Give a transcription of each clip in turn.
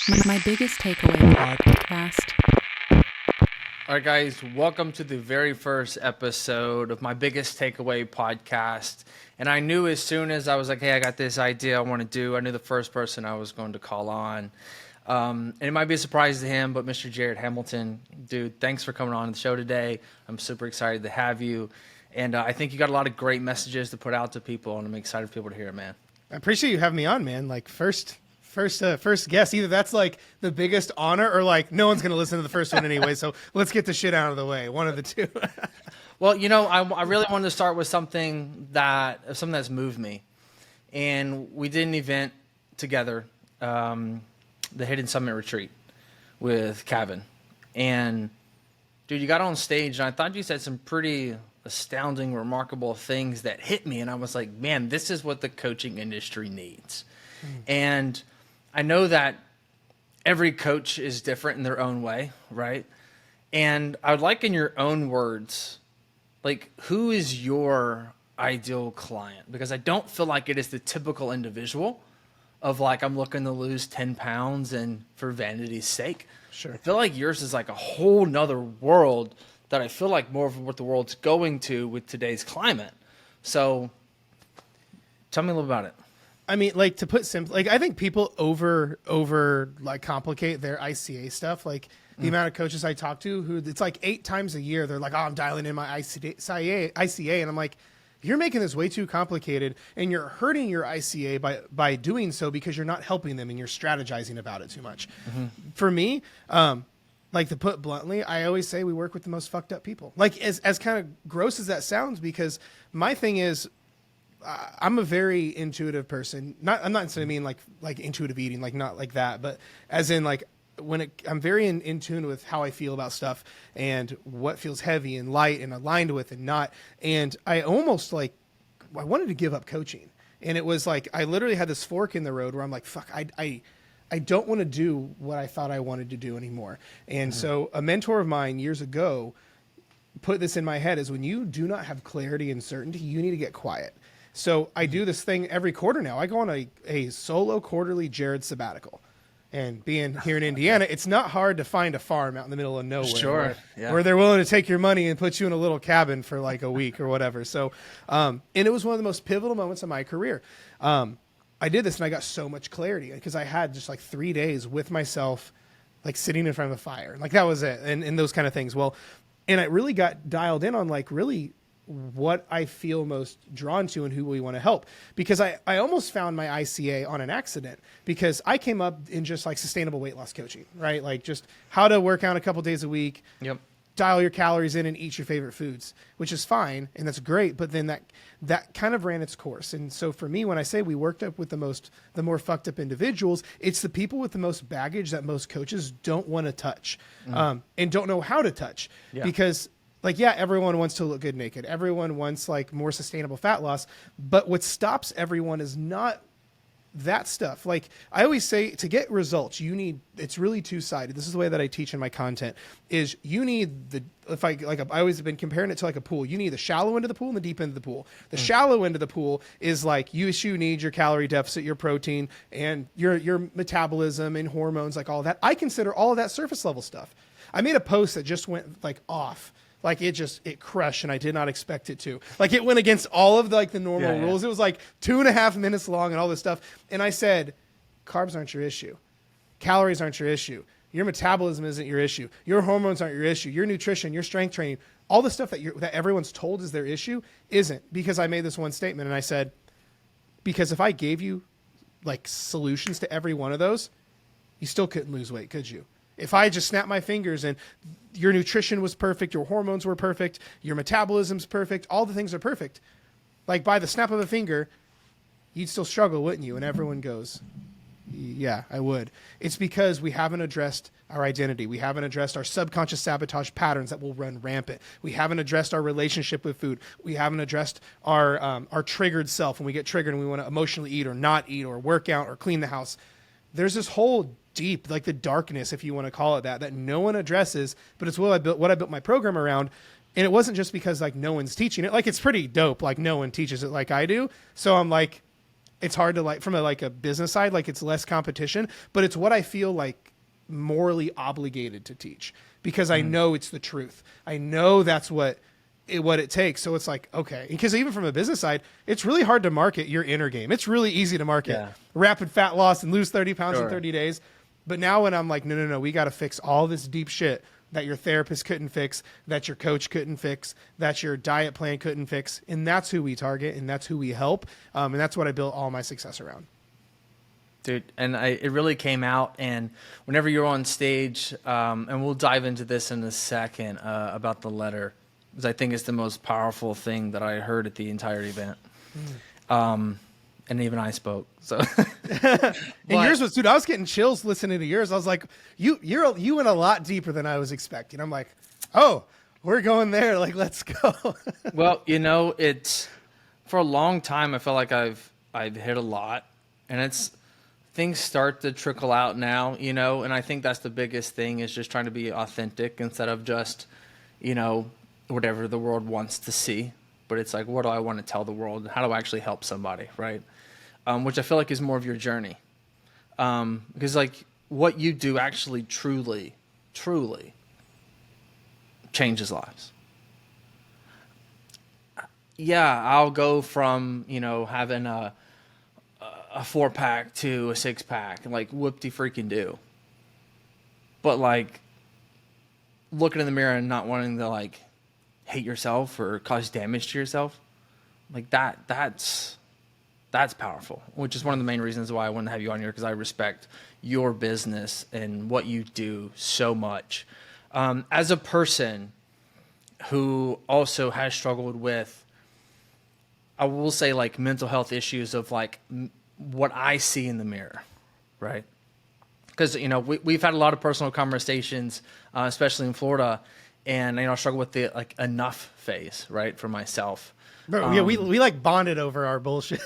My biggest takeaway podcast. All right, guys, welcome to the very first episode of my biggest takeaway podcast. And I knew as soon as I was like, hey, I got this idea I want to do, I knew the first person I was going to call on. And it might be a surprise to him, but Mr. Jared Hamilton, dude, thanks for coming on the show today. I'm super excited to have you. And I think you got a lot of great messages to put out to people, and I'm excited for people to hear it, man. I appreciate you having me on, man. Like first guest. Either that's like the biggest honor, or like no one's gonna listen to the first one anyway. So let's get the shit out of the way. One of the two. Well, you know, I really wanted to start with something that's moved me, and we did an event together, the Hidden Summit Retreat with Kevin, and dude, you got on stage, and I thought you said some pretty astounding, remarkable things that hit me, and I was like, man, this is what the coaching industry needs. And I know that every coach is different in their own way, right? And I would like, in your own words, like, who is your ideal client? Because I don't feel like it is the typical individual of like, I'm looking to lose 10 pounds and for vanity's sake. Sure. I feel like yours is like a whole nother world that I feel like more of what the world's going to with today's climate. So tell me a little about it. I mean, like, to put simply, like, I think people over like complicate their ICA stuff. Like the amount of coaches I talk to who it's like 8 times a year, they're like, oh, I'm dialing in my ICA. And I'm like, you're making this way too complicated, and you're hurting your ICA by doing so, because you're not helping them and you're strategizing about it too much. For me, like, to put bluntly, I always say we work with the most fucked up people. Like, as kind of gross as that sounds, because my thing is, I'm a very intuitive person. I'm not saying I mean like intuitive eating, like not like that, but as in like I'm very in tune with how I feel about stuff and what feels heavy and light and aligned with and not. And I almost like, I wanted to give up coaching. And it was like, I literally had this fork in the road where I'm like, fuck, I don't want to do what I thought I wanted to do anymore. And so a mentor of mine years ago put this in my head, is when you do not have clarity and certainty, you need to get quiet. So I do this thing every quarter now. I go on a solo quarterly Jared sabbatical. And being here in Indiana, it's not hard to find a farm out in the middle of nowhere. Sure, where they're willing to take your money and put you in a little cabin for like a week or whatever. So, and it was one of the most pivotal moments of my career. I did this and I got so much clarity because I had just like 3 days with myself, like sitting in front of a fire. Like that was it. And those kind of things. Well, and I really got dialed in on like really what I feel most drawn to and who we want to help. Because I almost found my ICA on an accident, because I came up in just like sustainable weight loss coaching, right? Like just how to work out a couple days a week, dial your calories in and eat your favorite foods, which is fine. And that's great. But then that kind of ran its course. And so for me, when I say we worked up with the more fucked up individuals, it's the people with the most baggage that most coaches don't want to touch, and don't know how to touch. Because like, yeah, everyone wants to look good naked. Everyone wants like more sustainable fat loss. But what stops everyone is not that stuff. Like I always say, to get results, it's really two-sided. This is the way that I teach in my content, is you need I always have been comparing it to like a pool. You need the shallow end of the pool and the deep end of the pool. The shallow end of the pool is like you need your calorie deficit, your protein, and your metabolism and hormones, like all that. I consider all of that surface level stuff. I made a post that just went like off. Like it crushed, and I did not expect it to. Like it went against all of the normal rules. It was like 2.5 minutes long and all this stuff. And I said, carbs aren't your issue. Calories aren't your issue. Your metabolism isn't your issue. Your hormones aren't your issue. Your nutrition, your strength training, all the stuff that everyone's told is their issue isn't. Because I made this one statement, and I said, because if I gave you like solutions to every one of those, you still couldn't lose weight, could you? If I just snapped my fingers and your nutrition was perfect, your hormones were perfect, your metabolism's perfect, all the things are perfect, like by the snap of a finger, you'd still struggle, wouldn't you? And everyone goes, yeah, I would. It's because we haven't addressed our identity. We haven't addressed our subconscious sabotage patterns that will run rampant. We haven't addressed our relationship with food. We haven't addressed our triggered self when we get triggered and we want to emotionally eat or not eat or work out or clean the house. There's this whole deep, like the darkness, if you want to call it that no one addresses, but it's what I built my program around. And it wasn't just because like no one's teaching it. Like it's pretty dope. Like no one teaches it like I do. So I'm like, it's hard to like from a business side, like it's less competition, but it's what I feel like morally obligated to teach because I know it's the truth. I know that's what it takes. So it's like, okay, because even from a business side, it's really hard to market your inner game. It's really easy to market rapid fat loss and lose 30 pounds in 30 days. But now when I'm like, no, we got to fix all this deep shit that your therapist couldn't fix, that your coach couldn't fix, that your diet plan couldn't fix. And that's who we target and that's who we help. And that's what I built all my success around. Dude, and it really came out. And whenever you're on stage, and we'll dive into this in a second about the letter, because I think it's the most powerful thing that I heard at the entire event. And even I spoke. So, and yours was, dude, I was getting chills listening to yours. I was like, you went a lot deeper than I was expecting. I'm like, oh, we're going there. Like, let's go. Well, it's for a long time, I felt like I've hit a lot, and things start to trickle out now, and I think that's the biggest thing is just trying to be authentic instead of just, whatever the world wants to see. But it's like, what do I want to tell the world? How do I actually help somebody, right? Which I feel like is more of your journey. Because like what you do actually truly changes lives. Yeah, I'll go from, having a 4-pack to a 6-pack, like whoop-de-freaking do. But like looking in the mirror and not wanting to like hate yourself or cause damage to yourself, like that's powerful, which is one of the main reasons why I want to have you on here, because I respect your business and what you do so much. As a person who also has struggled with, I will say, like mental health issues of like what I see in the mirror, right? Because, we've had a lot of personal conversations, especially in Florida, and, I struggle with the like enough phase, right, for myself. Bro, yeah, we like bonded over our bullshit.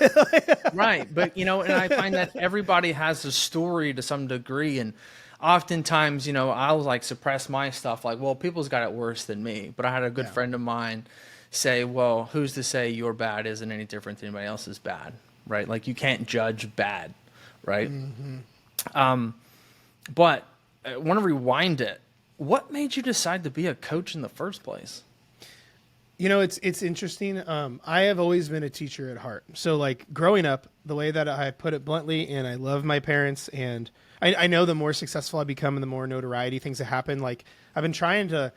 Right. But, and I find that everybody has a story to some degree. And oftentimes, I'll like suppress my stuff. Like, well, people's got it worse than me. But I had a good friend of mine say, well, who's to say your bad isn't any different than anybody else's bad? Right. Like you can't judge bad. Right. Mm-hmm. But I want to rewind it. What made you decide to be a coach in the first place? It's interesting. I have always been a teacher at heart. So like growing up, the way that I put it bluntly, and I love my parents, and I know the more successful I become and the more notoriety things that happen, like I've been trying to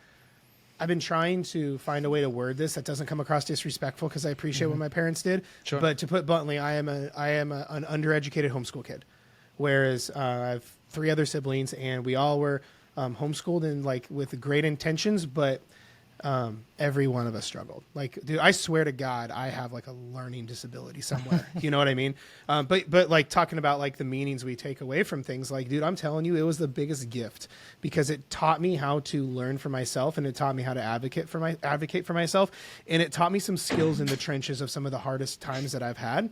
find a way to word this that doesn't come across disrespectful, because I appreciate what my parents did. Sure. But to put bluntly, I am an undereducated homeschool kid, whereas I have 3 other siblings, and we all were homeschooled and like with great intentions, but every one of us struggled. Like, dude, I swear to God, I have like a learning disability somewhere. You know what I mean? But like talking about like the meanings we take away from things, like, dude, I'm telling you, it was the biggest gift, because it taught me how to learn for myself, and it taught me how to advocate for myself. And it taught me some skills in the trenches of some of the hardest times that I've had.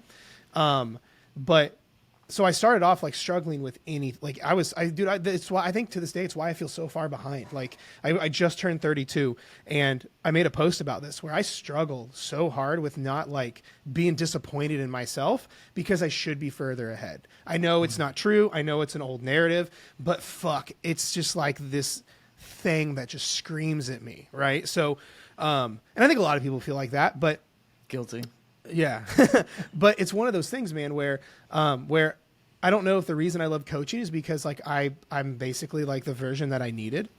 So I started off like struggling with it's why I think to this day, it's why I feel so far behind. Like I just turned 32, and I made a post about this where I struggle so hard with not like being disappointed in myself because I should be further ahead. I know it's not true. I know it's an old narrative, but fuck, it's just like this thing that just screams at me. Right. So, and I think a lot of people feel like that, but guilty. Yeah. But it's one of those things, man, where I don't know if the reason I love coaching is because like I'm basically like the version that I needed.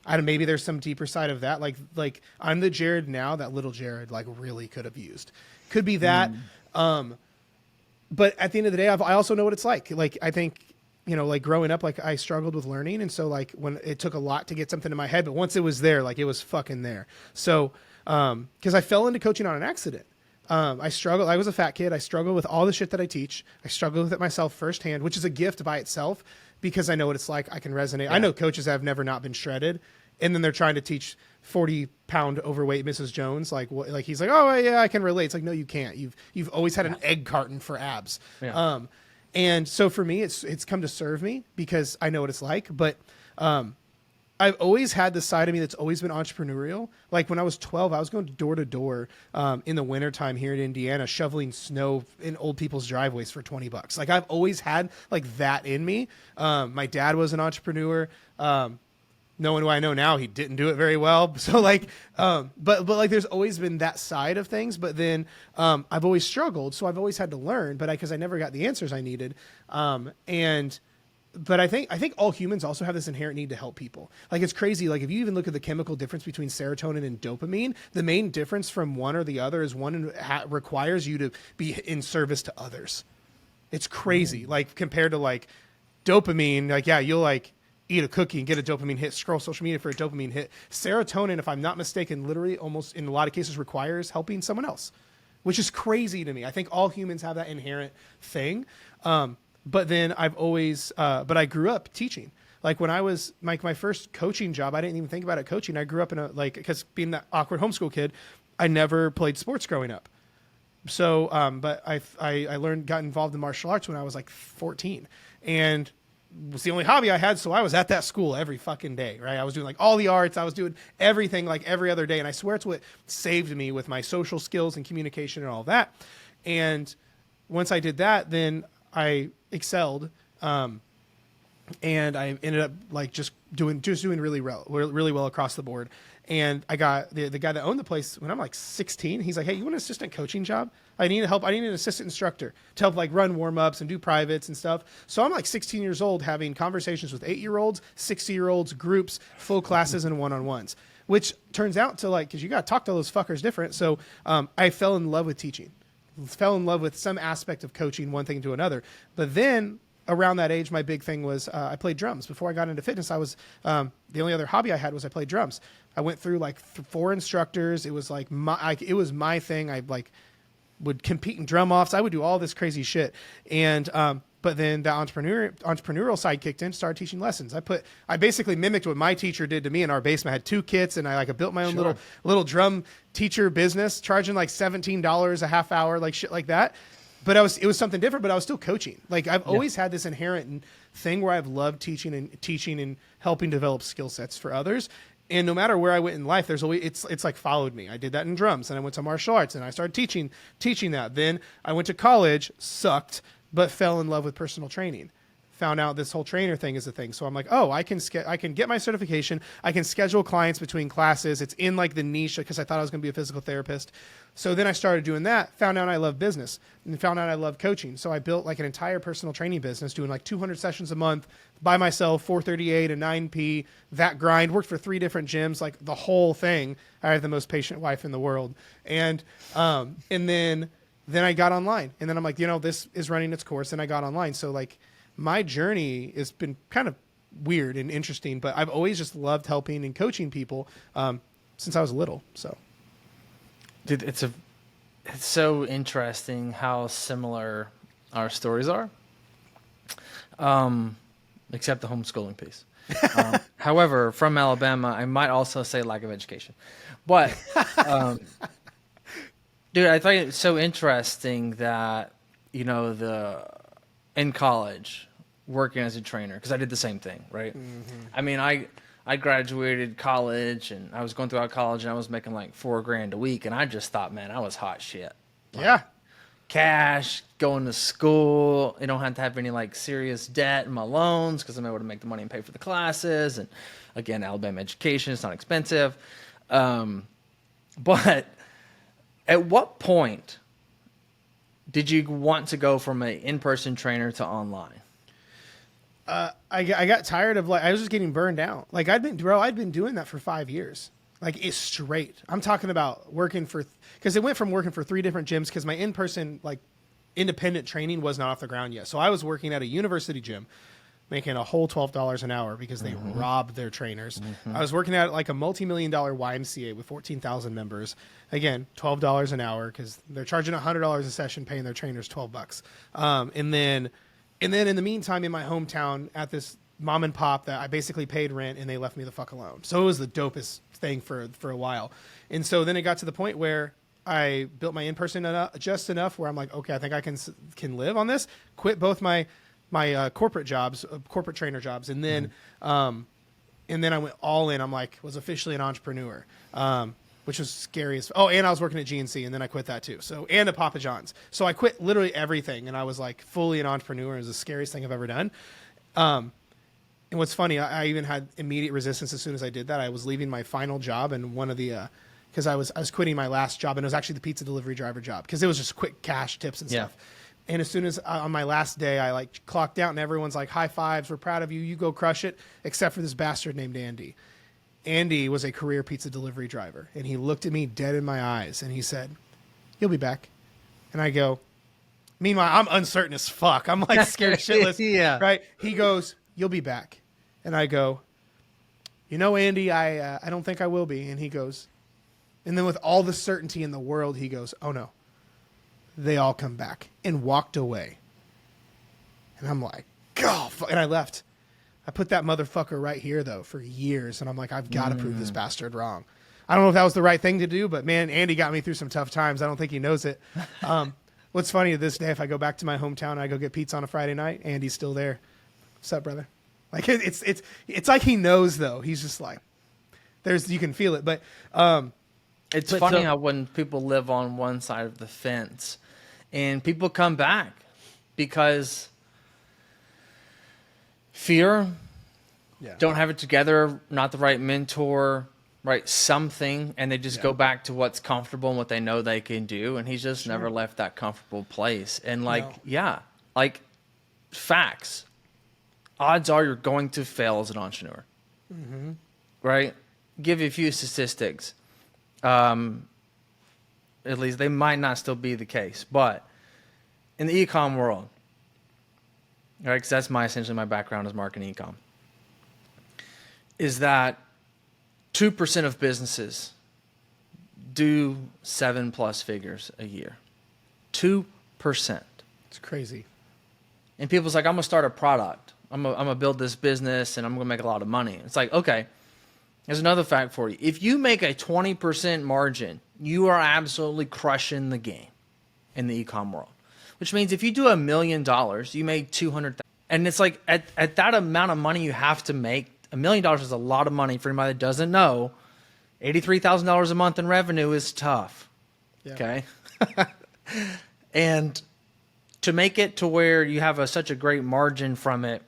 Maybe there's some deeper side of that. Like I'm the Jared now that little Jared like really could have used. Could be that. But at the end of the day, I also know what it's like. Like, I think, like growing up, like I struggled with learning. And so like when it took a lot to get something in my head, but once it was there, like it was fucking there. So, cause I fell into coaching on an accident. I struggled. I was a fat kid. I struggled with all the shit that I teach. I struggled with it myself firsthand, which is a gift by itself because I know what it's like. I can resonate. Yeah. I know coaches that have never not been shredded, and then they're trying to teach 40-pound overweight Mrs. Jones. Like he's like, oh yeah, I can relate. It's like, no, you can't. You've always had an egg carton for abs. Yeah. And so for me, it's come to serve me because I know what it's like. But I've always had this side of me that's always been entrepreneurial. Like when I was 12, I was going door to door in the wintertime here in Indiana, shoveling snow in old people's driveways for $20. Like I've always had like that in me. My dad was an entrepreneur. Knowing who I know now, he didn't do it very well. So like, but like there's always been that side of things, but then I've always struggled. So I've always had to learn, because I never got the answers I needed. But I think all humans also have this inherent need to help people. Like it's crazy. Like if you even look at the chemical difference between serotonin and dopamine, the main difference from one or the other is one requires you to be in service to others. It's crazy. Like compared to like dopamine, like, yeah, you'll like eat a cookie and get a dopamine hit, scroll social media for a dopamine hit. Serotonin, if I'm not mistaken, literally almost in a lot of cases requires helping someone else, which is crazy to me. I think all humans have that inherent thing. But then I've always, but I grew up teaching. Like when I was my first coaching job, I didn't even think about it coaching. I grew up in because being that awkward homeschool kid, I never played sports growing up. So, but I got involved in martial arts when I was like 14, and it was the only hobby I had. So I was at that school every fucking day, right? I was doing like all the arts. I was doing everything like every other day. And I swear it's what saved me with my social skills and communication and all that. And once I did that, then I excelled, and I ended up like just doing really well across the board. And I got the guy that owned the place when I'm like 16. He's like, "Hey, you want an assistant coaching job? I need help. I need an assistant instructor to help like run warm-ups and do privates and stuff." So I'm like 16 years old having conversations with 8-year-olds, 60-year-olds, groups, full classes, and one-on-ones. Which turns out to like, because you got to talk to those fuckers different. So I fell in love with teaching. Fell in love with some aspect of coaching, one thing to another. But then around that age, my big thing was I played drums. Before I got into fitness, I was the only other hobby I had was I played drums. I went through like 4 instructors. It was like it was my thing. I like would compete in drum offs. I would do all this crazy shit. And but then the entrepreneurial side kicked in, started teaching lessons. I basically mimicked what my teacher did to me in our basement. I had 2 kits, and I built my own little drum teacher business, charging like $17 a half hour, like shit like that. But it was something different, but I was still coaching. Like I've always had this inherent thing where I've loved teaching and helping develop skill sets for others. And no matter where I went in life, there's always it's like followed me. I did that in drums, and I went to martial arts, and I started teaching that. Then I went to college, sucked, but fell in love with personal training. Found out this whole trainer thing is a thing. So I'm like, oh, I can get my certification. I can schedule clients between classes. It's in like the niche because I thought I was going to be a physical therapist. So then I started doing that, found out I love business, and found out I love coaching. So I built like an entire personal training business doing like 200 sessions a month by myself, 4:30 to 9 that grind, worked for 3 different gyms, like the whole thing. I have the most patient wife in the world. And then I got online, and then I'm like, this is running its course, and I got online. So like my journey has been kind of weird and interesting, but I've always just loved helping and coaching people since I was little. So, dude, it's so interesting how similar our stories are, except the homeschooling piece. However, from Alabama, I might also say lack of education, but dude, I find it so interesting that in college, working as a trainer, because I did the same thing, right? Mm-hmm. I mean, I graduated college, and I was going throughout college, and I was making like $4,000 a week, and I just thought, man, I was hot shit. Yeah. Cash, going to school. I don't have to have any like serious debt in my loans because I'm able to make the money and pay for the classes. And again, Alabama education, it's not expensive. But at what point did you want to go from an in-person trainer to online? I got tired of I was just getting burned out. Like I'd been doing that for 5 years. Like it's straight. I'm talking about because it went from working for 3 different gyms because my in-person like independent training was not off the ground yet. So I was working at a university gym making a whole $12 an hour because they robbed their trainers. Mm-hmm. I was working at like a multi-million-dollar YMCA with 14,000 members. Again, $12 an hour because they're charging $100 a session, paying their trainers $12. And then in the meantime, in my hometown at this mom and pop that I basically paid rent and they left me the fuck alone. So it was the dopest thing for a while. And so then it got to the point where I built my in-person just enough where I'm like, okay, I think I can live on this. Quit both my corporate jobs, corporate trainer jobs. And then And then I went all in. I'm like, was officially an entrepreneur, which was scary as. Oh, and I was working at GNC, and then I quit that too. So, and at Papa John's. So I quit literally everything, and I was like fully an entrepreneur. It was the scariest thing I've ever done. And what's funny, I even had immediate resistance as soon as I did that. I was leaving my final job, and one of the because I was quitting my last job, and it was actually the pizza delivery driver job because it was just quick cash tips and stuff. And as soon as on my last day, I like clocked out, and everyone's like, high fives, we're proud of you, you go crush it, except for this bastard named Andy. Andy was a career pizza delivery driver, and he looked at me dead in my eyes, and he said, "You'll be back." And I go, meanwhile, I'm uncertain as fuck. I'm like scared shitless. Yeah. Right? He goes, "You'll be back." And I go, "You know, Andy, I don't think I will be." And he goes, and then with all the certainty in the world, he goes, "Oh no, they all come back," and walked away. And I'm like, God, and I left. I put that motherfucker right here though for years. And I'm like, I've got to prove this bastard wrong. I don't know if that was the right thing to do, but man, Andy got me through some tough times. I don't think he knows it. What's funny to this day, if I go back to my hometown and I go get pizza on a Friday night, Andy's still there. What's up, brother? Like it's like he knows though. He's just like, you can feel it. But it's funny how when people live on one side of the fence and people come back because fear, don't have it together, not the right mentor, right something, and they just go back to what's comfortable and what they know they can do. And he's just never left that comfortable place. And like, like facts. Odds are you're going to fail as an entrepreneur, right? Give you a few statistics. At least they might not still be the case, but in the e-com world, right? Because that's essentially my background is marketing e-com. Is that 2% of businesses do 7+ figures a year? 2%. It's crazy. And people's like, I'm gonna start a product. I'm gonna build this business and I'm gonna make a lot of money. It's like, okay, there's another fact for you. If you make a 20% margin, you are absolutely crushing the game in the e-com world. Which means if you do $1 million, you made $200,000. And it's like at that amount of money you have to make, $1 million is a lot of money for anybody that doesn't know. $83,000 a month in revenue is tough. Yeah. Okay. And to make it to where you have such a great margin from it,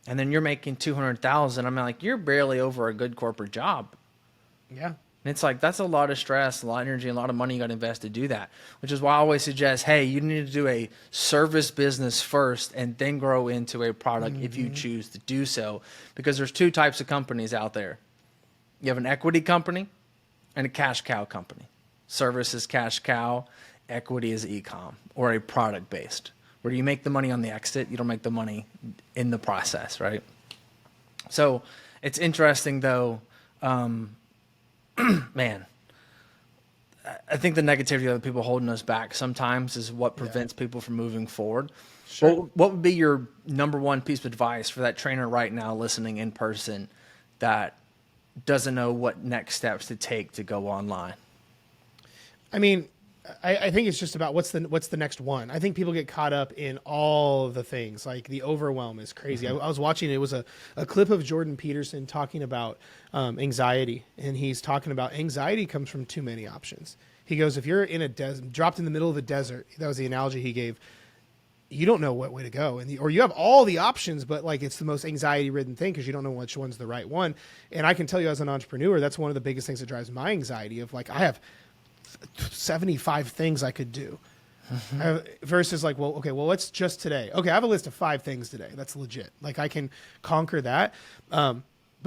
and then you're making $200,000, I'm like, you're barely over a good corporate job. Yeah. And it's like, that's a lot of stress, a lot of energy, a lot of money you got to invest to do that, which is why I always suggest, hey, you need to do a service business first and then grow into a product if you choose to do so, because there's two types of companies out there. You have an equity company and a cash cow company. Service is cash cow, equity is e-com or a product based. Where you make the money on the exit, you don't make the money in the process, right? So it's interesting, though. Man, I think the negativity of the people holding us back sometimes is what prevents people from moving forward. Sure. What would be your number one piece of advice for that trainer right now listening in person that doesn't know what next steps to take to go online? I mean, I think it's just about what's the next one. I think people get caught up in all of the things. Like the overwhelm is crazy. I was watching, it was a clip of Jordan Peterson talking about anxiety. And he's talking about anxiety comes from too many options. He goes, if you're in a dropped in the middle of the desert, that was the analogy he gave, you don't know what way to go. Or you have all the options, but like it's the most anxiety ridden thing because you don't know which one's the right one. And I can tell you as an entrepreneur, that's one of the biggest things that drives my anxiety of like, I have 75 things I could do versus like, well, what's just today? Okay. I have a list of 5 things today. That's legit. Like I can conquer that. But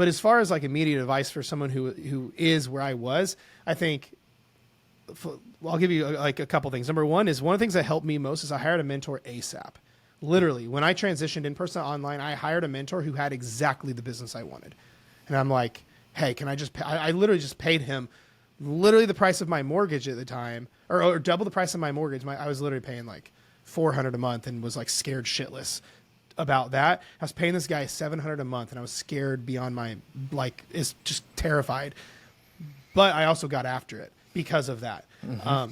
as far as like immediate advice for someone who is where I was, I think I'll give you like a couple things. Number one is one of the things that helped me most is I hired a mentor ASAP. Literally when I transitioned in person to online, I hired a mentor who had exactly the business I wanted. And I'm like, hey, can I just pay? I literally just paid him literally the price of my mortgage at the time, or double the price of my mortgage. I was literally paying like $400 a month and was like scared shitless about that. I was paying this guy $700 a month and I was scared beyond my, like, is just terrified. But I also got after it because of that.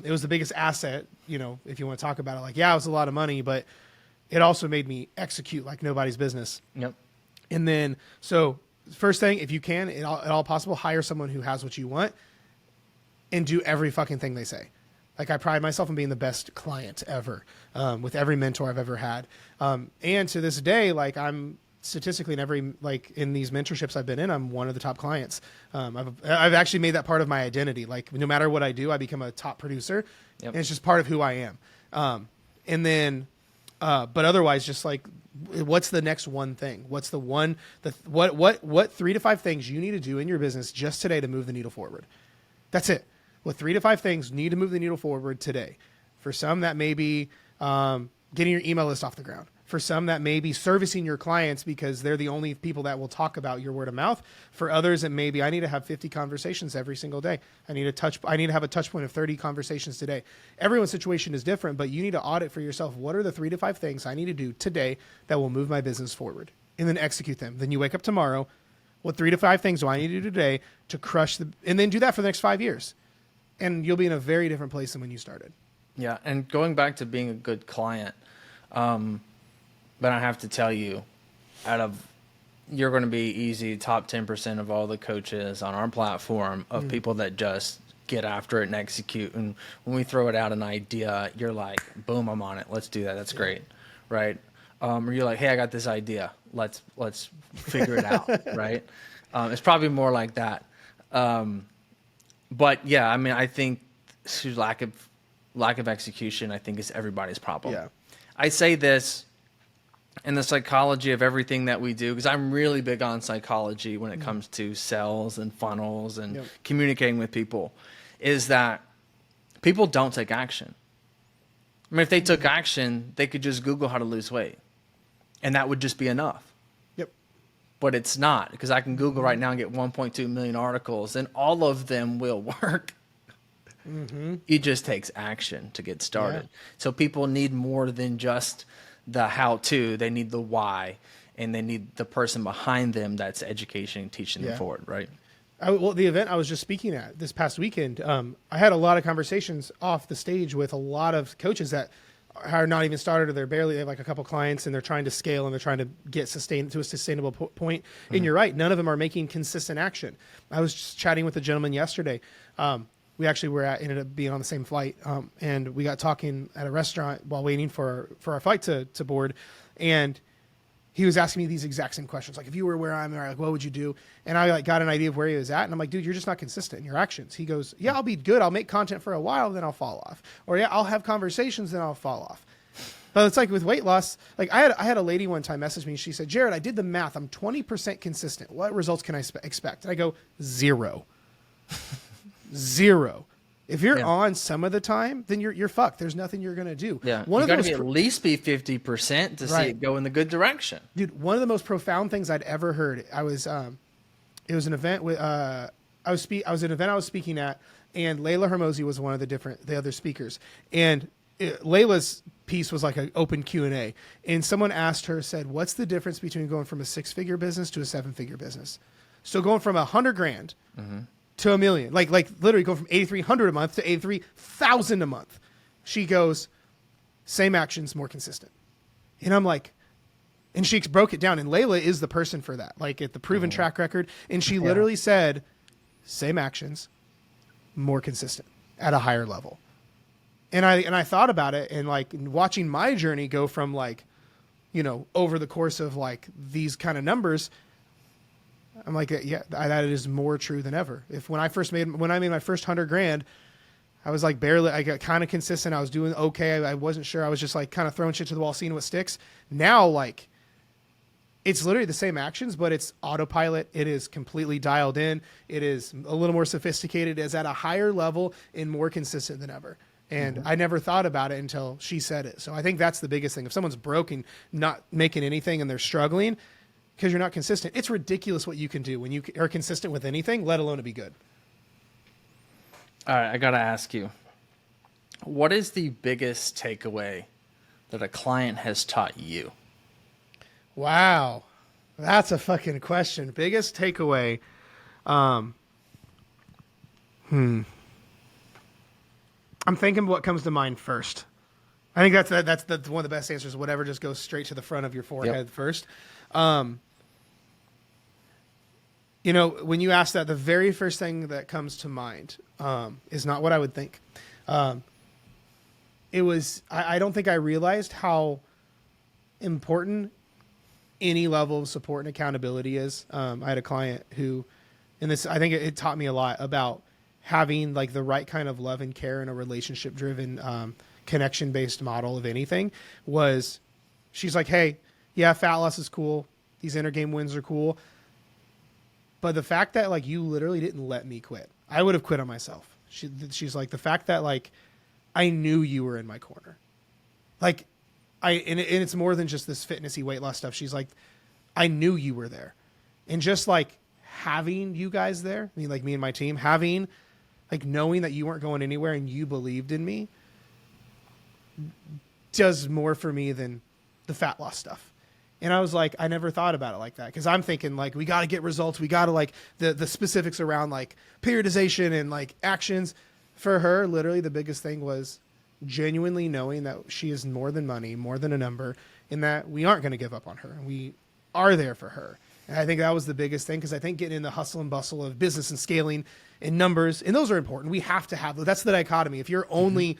It was the biggest asset, you know, if you want to talk about it. Like, yeah, it was a lot of money, but it also made me execute like nobody's business. Yep. And then, so first thing, if you can, at all possible, hire someone who has what you want and do every fucking thing they say. Like, I pride myself on being the best client ever, with every mentor I've ever had. And to this day, like, I'm statistically in these mentorships I've been in, I'm one of the top clients. I've actually made that part of my identity. Like, no matter what I do, I become a top producer. Yep. And it's just part of who I am. But otherwise, just like, what's the next one thing? What's the one, what 3 to 5 things you need to do in your business just today to move the needle forward? That's it. What 3 to 5 things need to move the needle forward today? For some, that may be getting your email list off the ground. For some, that may be servicing your clients because they're the only people that will talk about your word of mouth. For others, it may be, I need to have 50 conversations every single day. I need to have a touch point of 30 conversations today. Everyone's situation is different, but you need to audit for yourself. What are the 3 to 5 things I need to do today that will move my business forward? And then execute them. Then you wake up tomorrow. What 3 to 5 things do I need to do today to crush and then do that for the next 5 years. And you'll be in a very different place than when you started. Yeah. And going back to being a good client, but I have to tell you, you're going to be easy top 10% of all the coaches on our platform of people that just get after it and execute. And when we throw it out an idea, you're like, boom, I'm on it. Let's do that. That's great. Right. Or you're like, hey, I got this idea. Let's figure it out. Right. It's probably more like that. But yeah, I mean, I think lack of execution, I think, is everybody's problem. Yeah. I say this in the psychology of everything that we do, because I'm really big on psychology when it comes to sales and funnels and communicating with people, is that people don't take action. I mean, if they took action, they could just Google how to lose weight, and that would just be enough. Yep. But it's not, because I can Google right now and get 1.2 million articles, and all of them will work. It just takes action to get started. Yeah. So people need more than just the how-to. They need the why, and they need the person behind them that's education and teaching them forward, right? The event I was just speaking at this past weekend, I had a lot of conversations off the stage with a lot of coaches that are not even started, or they have like a couple clients, and they're trying to scale and they're trying to get to a sustainable point. And you're right, none of them are making consistent action. I was just chatting with a gentleman yesterday. We actually ended up being on the same flight, and we got talking at a restaurant while waiting for our flight to board, and he was asking me these exact same questions. Like, if you were where I'm at, like, what would you do? And I got an idea of where he was at, and I'm like, dude, you're just not consistent in your actions. He goes, yeah, I'll be good. I'll make content for a while, then I'll fall off. Or yeah, I'll have conversations, then I'll fall off. But it's like with weight loss. Like I had a lady one time message me. She said, Jared, I did the math. I'm 20% consistent. What results can I expect? And I go, 0. 0. If you're on some of the time, then you're fucked. There's nothing you're gonna do. Yeah, you got to at least be 50% to see it go in the good direction. Dude, one of the most profound things I'd ever heard. It was an event with I was at an event I was speaking at, and Layla Hermosi was one of the other speakers. And Layla's piece was like an open Q&A, and someone asked her, said, "What's the difference between going from a 6-figure business to a 7-figure business?" So going from $100,000 to $1 million, like literally going from $8,300 a month to $83,000 a month. She goes, same actions, more consistent. And I'm like, and she broke it down. And Layla is the person for that, like at the proven track record. And she literally said, same actions, more consistent at a higher level. And I thought about it, and like watching my journey go from like, over the course of like these kind of numbers, I'm like, yeah, that is more true than ever. When I made my first $100,000, I was like I got kind of consistent. I was doing okay. I wasn't sure. I was just like kind of throwing shit to the wall, seeing what sticks. Now, like, it's literally the same actions, but it's autopilot. It is completely dialed in. It is a little more sophisticated. It is at a higher level and more consistent than ever. And I never thought about it until she said it. So I think that's the biggest thing. If someone's broken, not making anything, and they're struggling because you're not consistent, it's ridiculous what you can do when you are consistent with anything, let alone to be good. All right, I got to ask you, what is the biggest takeaway that a client has taught you? Wow. That's a fucking question. Biggest takeaway. I'm thinking what comes to mind first. I think that's one of the best answers. Whatever just goes straight to the front of your forehead first. You know, when you ask that, the very first thing that comes to mind is not what I would think. It was, I don't think I realized how important any level of support and accountability is. I had a client who, and this, I think it taught me a lot about having like the right kind of love and care in a relationship driven, connection based model of anything. Was she's like, hey, yeah, fat loss is cool. These intergame wins are cool. But the fact that like you literally didn't let me quit, I would have quit on myself. She's like, the fact that like I knew you were in my corner. Like and it's more than just this fitnessy weight loss stuff. She's like, I knew you were there. And just like having you guys there, I mean, like me and my team, having like knowing that you weren't going anywhere and you believed in me does more for me than the fat loss stuff. And I was like, I never thought about it like that. Cause I'm thinking like, we got to get results. We got to like the specifics around like periodization and like actions. For her, literally the biggest thing was genuinely knowing that she is more than money, more than a number, and that we aren't going to give up on her. We are there for her. And I think that was the biggest thing. Cause I think getting in the hustle and bustle of business and scaling and numbers, and those are important. We have to have, that's the dichotomy. If you're only,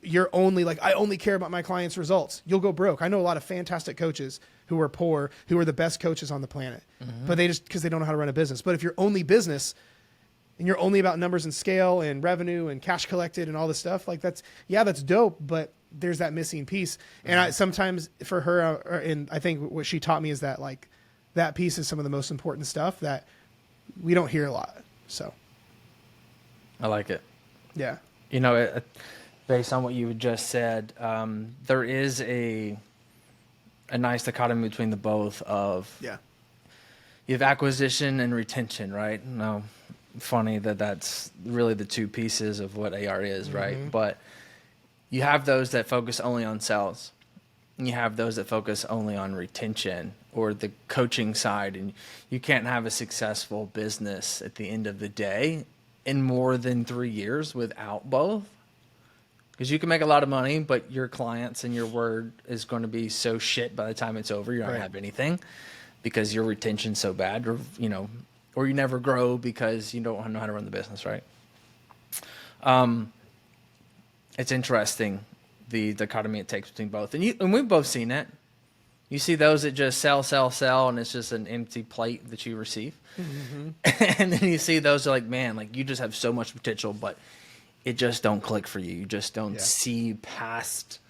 you're only like, I only care about my clients' results, you'll go broke. I know a lot of fantastic coaches who are poor, who are the best coaches on the planet, but they just, cause they don't know how to run a business. But if you're only business and you're only about numbers and scale and revenue and cash collected and all this stuff, like that's dope. But there's that missing piece. And I, sometimes for her, and I think what she taught me is that like that piece is some of the most important stuff that we don't hear a lot. So. I like it. Yeah. You know, based on what you just said, there is a nice dichotomy between the both of you have acquisition and retention, right? No, funny that's really the two pieces of what AR is, right? But you have those that focus only on sales, and you have those that focus only on retention or the coaching side, and you can't have a successful business at the end of the day in more than 3 years without both. Because you can make a lot of money, but your clients and your word is going to be so shit by the time it's over. You're not going to have anything because your retention's so bad, or you never grow because you don't know how to run the business, right? It's interesting, the dichotomy it takes between both. And we've both seen it. You see those that just sell, and it's just an empty plate that you receive. And then you see those that are like, man, like you just have so much potential, but it just don't click for you. You just don't see past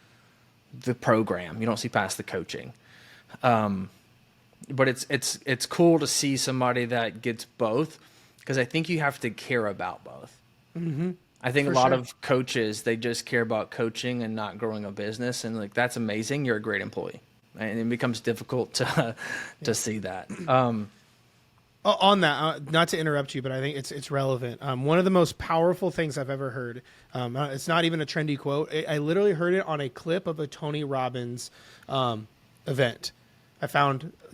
the program. You don't see past the coaching. But it's cool to see somebody that gets both, because I think you have to care about both. I think a lot of coaches, they just care about coaching and not growing a business. And like, that's amazing. You're a great employee. And it becomes difficult to see that. On that, not to interrupt you, but I think it's relevant. One of the most powerful things I've ever heard, it's not even a trendy quote. I literally heard it on a clip of a Tony Robbins event.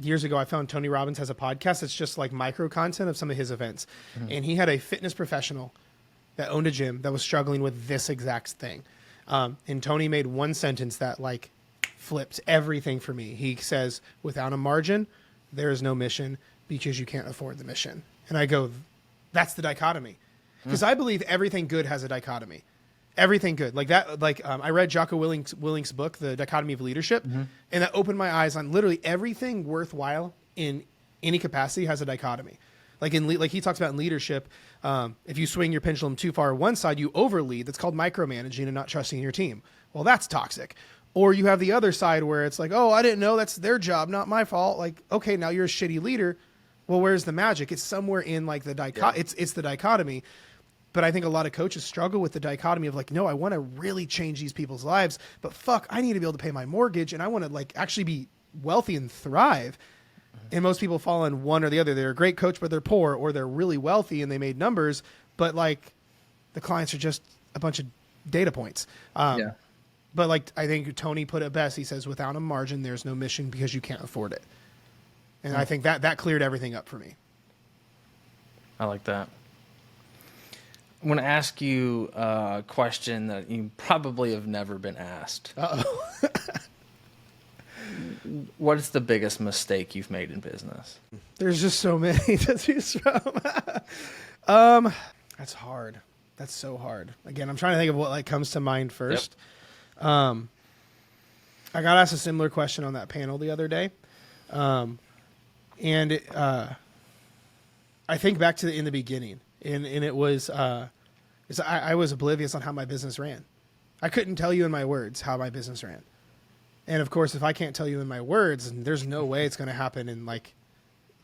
Years ago, I found Tony Robbins has a podcast that's just like micro content of some of his events. And he had a fitness professional that owned a gym that was struggling with this exact thing. And Tony made one sentence that like flipped everything for me. He says, without a margin, there is no mission, because you can't afford the mission. And I go, that's the dichotomy. Because I believe everything good has a dichotomy. Everything good. Like that, I read Jocko Willink's book, The Dichotomy of Leadership, and that opened my eyes on literally everything worthwhile in any capacity has a dichotomy. Like he talks about in leadership, if you swing your pendulum too far one side, you overlead. That's called micromanaging and not trusting your team. Well, that's toxic. Or you have the other side where it's like, oh, I didn't know, that's their job, not my fault. Like, okay, now you're a shitty leader. Well, where's the magic? It's somewhere in like the it's the dichotomy. But I think a lot of coaches struggle with the dichotomy of like, no, I want to really change these people's lives, but fuck, I need to be able to pay my mortgage and I want to like actually be wealthy and thrive. And most people fall in one or the other. They're a great coach, but they're poor, or they're really wealthy and they made numbers, but like the clients are just a bunch of data points. But like, I think Tony put it best. He says, without a margin, there's no mission, because you can't afford it. And I think that cleared everything up for me. I like that. I want to ask you a question that you probably have never been asked. Uh-oh. What's the biggest mistake you've made in business? There's just so many to choose from. That's hard. That's so hard. Again, I'm trying to think of what like comes to mind first. Yep. I got asked a similar question on that panel the other day. And I think back to in the beginning, and it was, I was oblivious on how my business ran. I couldn't tell you in my words how my business ran. And of course, if I can't tell you in my words, there's no way it's going to happen in like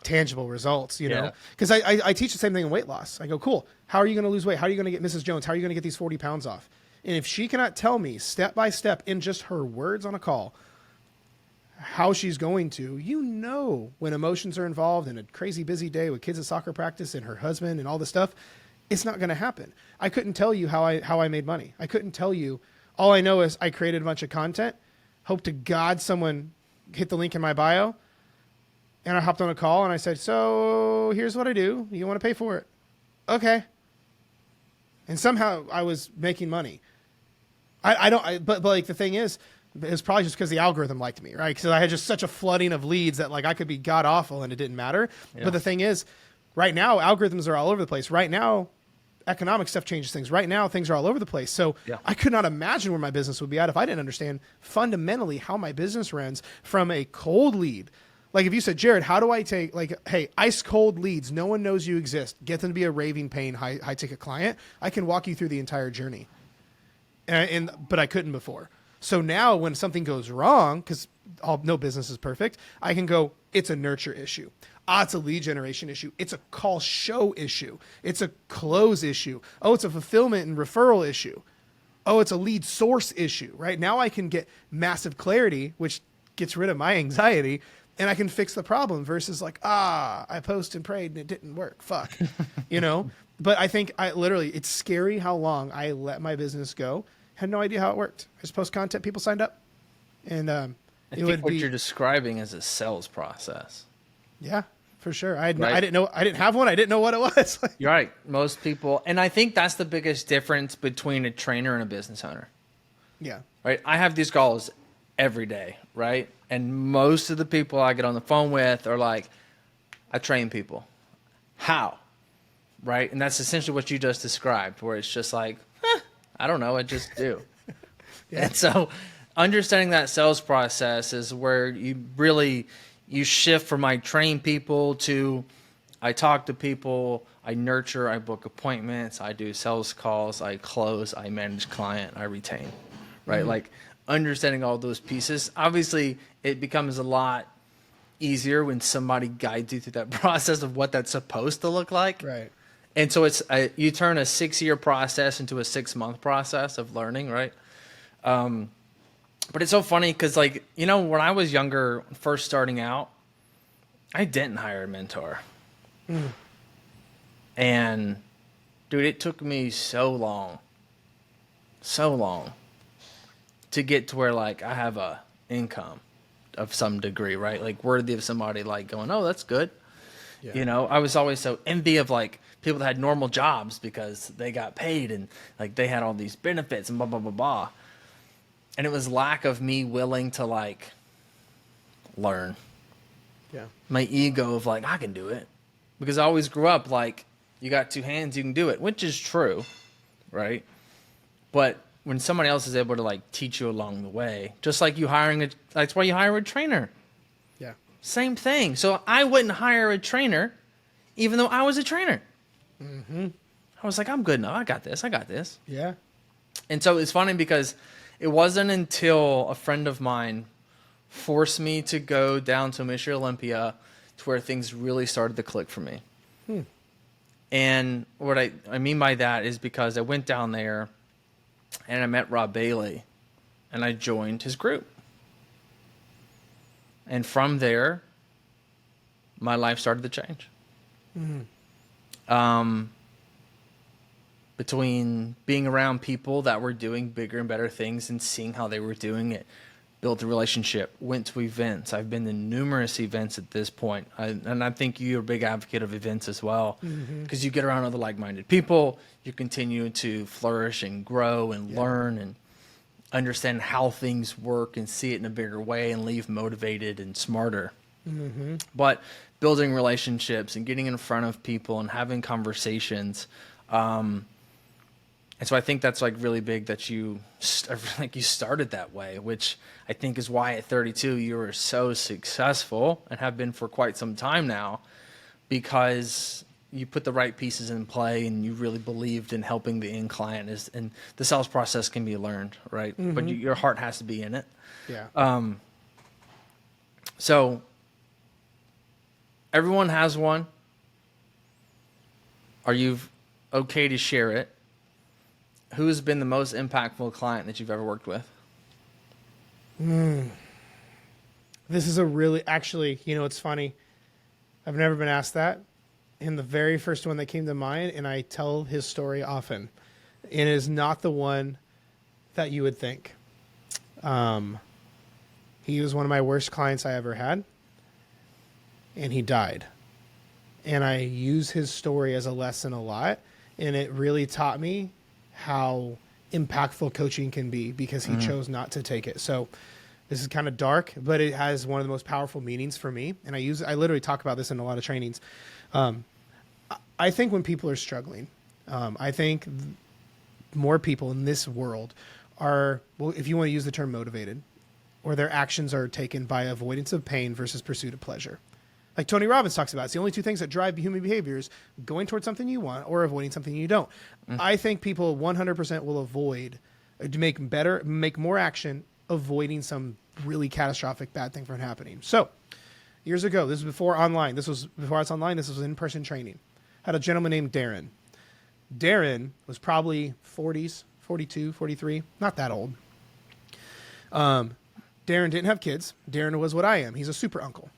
tangible results, you know? Because I teach the same thing in weight loss. I go, cool. How are you going to lose weight? How are you going to get Mrs. Jones? How are you going to get these 40 pounds off? And if she cannot tell me step by step in just her words on a call how she's going to, you know, when emotions are involved in a crazy busy day with kids at soccer practice and her husband and all this stuff, it's not going to happen. I couldn't tell you how I made money. I couldn't tell you. All I know is I created a bunch of content. Hope to God someone hit the link in my bio. And I hopped on a call and I said, so here's what I do. You want to pay for it? Okay. And somehow I was making money. But like the thing is, it's probably just because the algorithm liked me, right? Because I had just such a flooding of leads that like I could be god awful and it didn't matter. Yeah. But the thing is, right now, algorithms are all over the place. Right now, economic stuff changes things. Right now, things are all over the place. So I could not imagine where my business would be at if I didn't understand fundamentally how my business runs from a cold lead. Like if you said, Jared, how do I take like, hey, ice cold leads, no one knows you exist, get them to be a raving pain, high ticket client. I can walk you through the entire journey. But I couldn't before. So now when something goes wrong, because no business is perfect, I can go, it's a nurture issue. It's a lead generation issue. It's a call show issue. It's a close issue. Oh, it's a fulfillment and referral issue. Oh, it's a lead source issue, right? Now I can get massive clarity, which gets rid of my anxiety, and I can fix the problem versus like, I posted and prayed and it didn't work. Fuck, you know? But I think it's scary how long I let my business go. Had no idea how it worked. I just post content, people signed up. And I think what you're describing is a sales process. Yeah, for sure. I didn't know. I didn't have one. I didn't know what it was. You're right. Most people, and I think that's the biggest difference between a trainer and a business owner. Yeah. Right. I have these calls every day, right? And most of the people I get on the phone with are like, I train people. How? Right? And that's essentially what you just described, where it's just like, I don't know, I just do. Yeah. And so understanding that sales process is where you shift from I train people to I talk to people, I nurture, I book appointments, I do sales calls, I close, I manage client, I retain, right? Mm-hmm. Like understanding all those pieces. Obviously, it becomes a lot easier when somebody guides you through that process of what that's supposed to look like. Right. And so you turn a 6-year process into a 6-month process of learning, right? But it's so funny because, like, you know, when I was younger, first starting out, I didn't hire a mentor. And, dude, it took me so long to get to where, like, I have a income of some degree, right? Like, worthy of somebody, like, going, oh, that's good. Yeah. You know, I was always so envy of, like, people that had normal jobs because they got paid and, like, they had all these benefits and blah, blah, blah, blah. And it was lack of me willing to, like, learn. Yeah. My ego of, like, I can do it. Because I always grew up, like, you got 2 hands, you can do it, which is true, right? But when somebody else is able to, like, teach you along the way, just like that's why you hire a trainer. Yeah. Same thing. So I wouldn't hire a trainer even though I was a trainer. Mm-hmm. I was like, I'm good enough. I got this. Yeah. And so it's funny because it wasn't until a friend of mine forced me to go down to Mission Olympia to where things really started to click for me. And what I mean by that is because I went down there and I met Rob Bailey and I joined his group. And from there, my life started to change. Between being around people that were doing bigger and better things and seeing how they were doing it, built a relationship, went to events. I've been to numerous events at this point. And I think you're a big advocate of events as well, because you get around other like-minded people, you continue to flourish and grow and learn. understand how things work and see it in a bigger way and leave motivated and smarter. But building relationships and getting in front of people and having conversations. And so I think that's like really big that you started that way, which I think is why at 32 you were so successful and have been for quite some time now, because you put the right pieces in play and you really believed in helping the end client. And the sales process can be learned, right? But your heart has to be in it. Yeah. So everyone has one. Are you okay to share it? Who has been the most impactful client that you've ever worked with? This is a really, actually, it's funny. I've never been asked that. And the very first one that came to mind, and I tell his story often, and it is not the one that you would think. He was one of my worst clients I ever had, and he died. And I use his story as a lesson a lot, and it really taught me how impactful coaching can be because he chose not to take it. So this is kind of dark, but it has one of the most powerful meanings for me. And I literally talk about this in a lot of trainings. I think when people are struggling, I think more people in this world are, well, if you want to use the term motivated, or their actions are taken by avoidance of pain versus pursuit of pleasure. Like Tony Robbins talks about, it's the only two things that drive human behaviors: going towards something you want or avoiding something you don't. I think people 100% will avoid, to make more action, avoiding some really catastrophic bad thing from happening. So years ago, this was before online. This was before I was online. This was in-person training. Had a gentleman named Darren. Darren was probably 40s, 42, 43, not that old. Darren didn't have kids. Darren was what I am. He's a super uncle.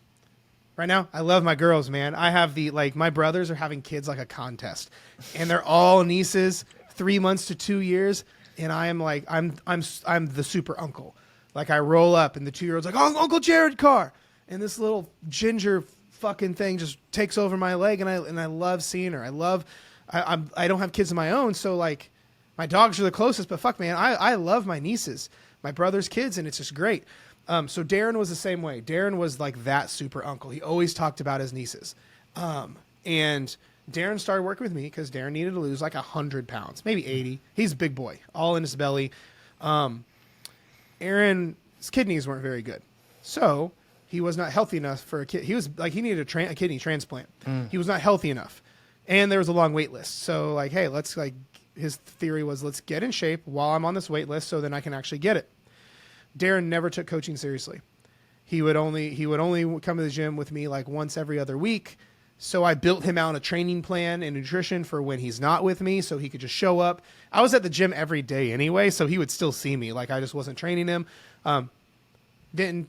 Right now, I love my girls, man. I have my brothers are having kids like a contest, and they're all nieces, 3 months to 2 years, and I am like, I'm the super uncle. Like I roll up, and the 2-year-old's like, "Oh, Uncle Jared car," and this little ginger fucking thing just takes over my leg, and I love seeing her. I don't have kids of my own, so like my dogs are the closest, but fuck, man, I love my nieces, my brother's kids, and it's just great. So Darren was the same way. Darren was like that super uncle. He always talked about his nieces. And Darren started working with me because Darren needed to lose like 100 pounds, maybe 80. He's a big boy, all in his belly. Aaron's kidneys weren't very good. So he was not healthy enough for a kid. He was like, he needed a kidney transplant. He was not healthy enough. And there was a long wait list. So like, hey, his theory was, let's get in shape while I'm on this wait list so then I can actually get it. Darren never took coaching seriously. He would only come to the gym with me like once every other week. So I built him out a training plan and nutrition for when he's not with me, so he could just show up. I was at the gym every day anyway, so he would still see me. Like I just wasn't training him.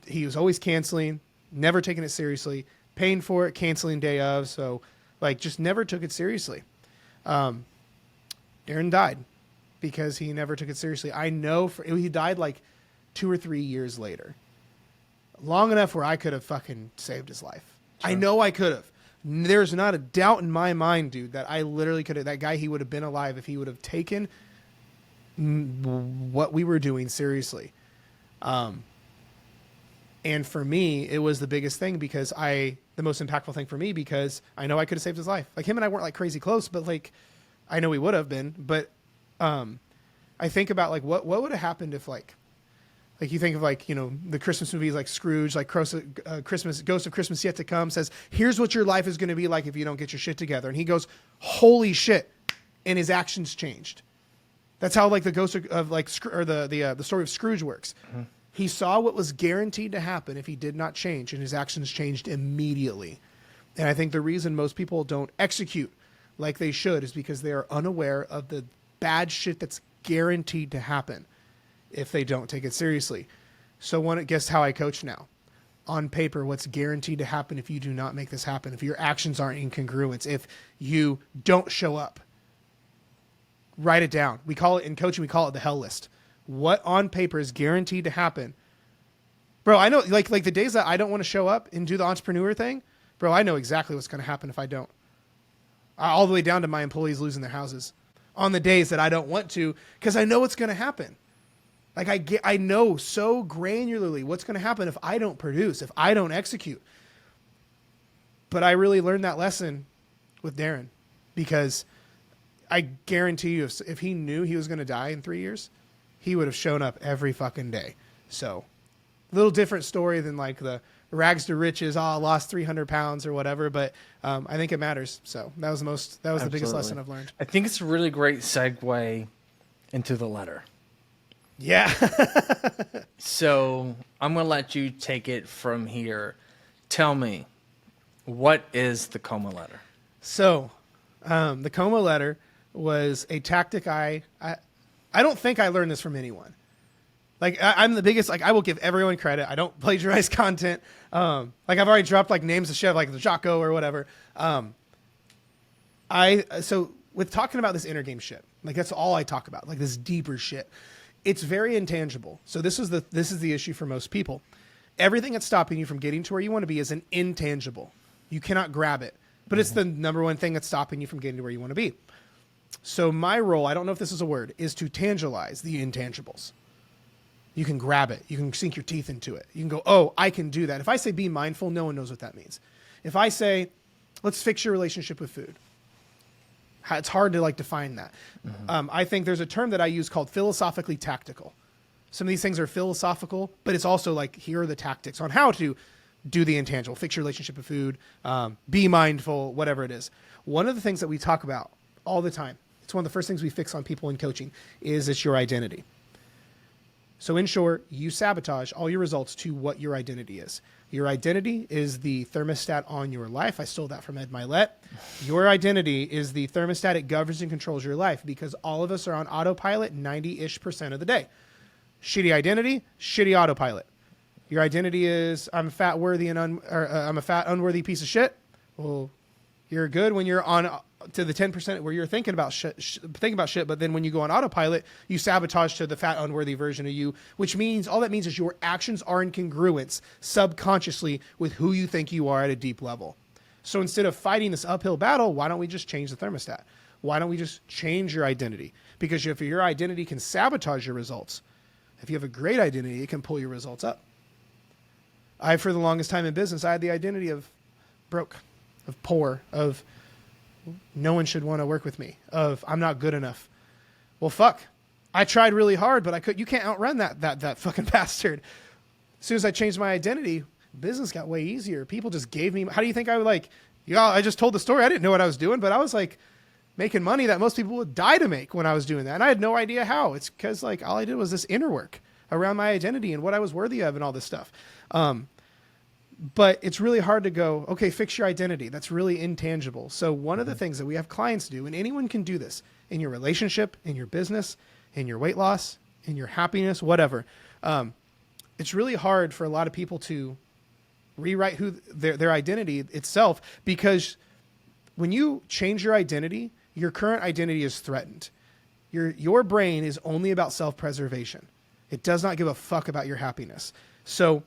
He was always canceling, never taking it seriously, paying for it, canceling day of. So like just never took it seriously. Darren died because he never took it seriously. I know he died like 2 or 3 years later, long enough where I could have fucking saved his life. Sure. I know I could have. There's not a doubt in my mind, dude, that I literally could have, that guy, he would have been alive if he would have taken what we were doing seriously. And for me, it was the biggest thing because the most impactful thing for me, because I know I could have saved his life. Like him and I weren't like crazy close, but like, I know we would have been, but, I think about like, what would have happened if like you think of like, the Christmas movies like Scrooge, like Christmas, Ghost of Christmas Yet to Come says, here's what your life is going to be like if you don't get your shit together. And he goes, holy shit. And his actions changed. That's how like the ghost of like, or the story of Scrooge works. Mm-hmm. He saw what was guaranteed to happen if he did not change, and his actions changed immediately. And I think the reason most people don't execute like they should is because they are unaware of the bad shit that's guaranteed to happen if they don't take it seriously. So guess how I coach now? On paper, what's guaranteed to happen if you do not make this happen, if your actions aren't in congruence, if you don't show up, write it down. We call it in coaching, we call it the hell list. What on paper is guaranteed to happen? Bro, I know like the days that I don't want to show up and do the entrepreneur thing, bro, I know exactly what's going to happen if I don't. All the way down to my employees losing their houses on the days that I don't want to, because I know what's going to happen. Like I know so granularly what's going to happen if I don't produce, if I don't execute. But I really learned that lesson with Darren, because I guarantee you if he knew he was going to die in 3 years, he would have shown up every fucking day. So a little different story than like the rags to riches, I lost 300 pounds or whatever. But I think it matters. So that was the biggest lesson I've learned. I think it's a really great segue into the letter. Yeah. So I'm going to let you take it from here. Tell me, what is the coma letter? So the coma letter was a tactic I don't think I learned this from anyone. Like I'm the biggest, like I will give everyone credit. I don't plagiarize content. Like I've already dropped like names of shit like the Jocko or whatever. So with talking about this inner game shit, like that's all I talk about, like this deeper shit. It's very intangible. So this is the issue for most people. Everything that's stopping you from getting to where you want to be is an intangible. You cannot grab it, but it's the number one thing that's stopping you from getting to where you want to be. So my role, I don't know if this is a word, is to tangibilize the intangibles. You can grab it. You can sink your teeth into it. You can go, oh, I can do that. If I say be mindful, no one knows what that means. If I say, let's fix your relationship with food, it's hard to like define that. Mm-hmm. I think there's a term that I use called philosophically tactical. Some of these things are philosophical, but it's also like, here are the tactics on how to do the intangible, fix your relationship with food, be mindful, whatever it is. One of the things that we talk about all the time, it's one of the first things we fix on people in coaching, is it's your identity. So in short, you sabotage all your results to what your identity is. Your identity is the thermostat on your life. I stole that from Ed Milet. Your identity is the thermostat. It governs and controls your life, because all of us are on autopilot 90-ish% of the day. Shitty identity, shitty autopilot. Your identity is I'm fat worthy and I'm a fat unworthy piece of shit. Well, you're good when you're on to the 10% where you're thinking about shit, but then when you go on autopilot, you sabotage to the fat unworthy version of you, which means all that means is your actions are in congruence subconsciously with who you think you are at a deep level. So instead of fighting this uphill battle, why don't we just change the thermostat? Why don't we just change your identity? Because if your identity can sabotage your results, if you have a great identity, it can pull your results up. For the longest time in business, I had the identity of broke, of poor, of no one should want to work with me, of I'm not good enough. Well, fuck. I tried really hard, but you can't outrun that fucking bastard. As soon as I changed my identity, business got way easier. People just gave me, how do you think I would like, I just told the story. I didn't know what I was doing, but I was like making money that most people would die to make when I was doing that. And I had no idea how. It's because like all I did was this inner work around my identity and what I was worthy of and all this stuff. But it's really hard to go, okay, fix your identity. That's really intangible. So one of the things that we have clients do, and anyone can do this in your relationship, in your business, in your weight loss, in your happiness, whatever. It's really hard for a lot of people to rewrite their identity itself, because when you change your identity, your current identity is threatened. Your brain is only about self-preservation. It does not give a fuck about your happiness. So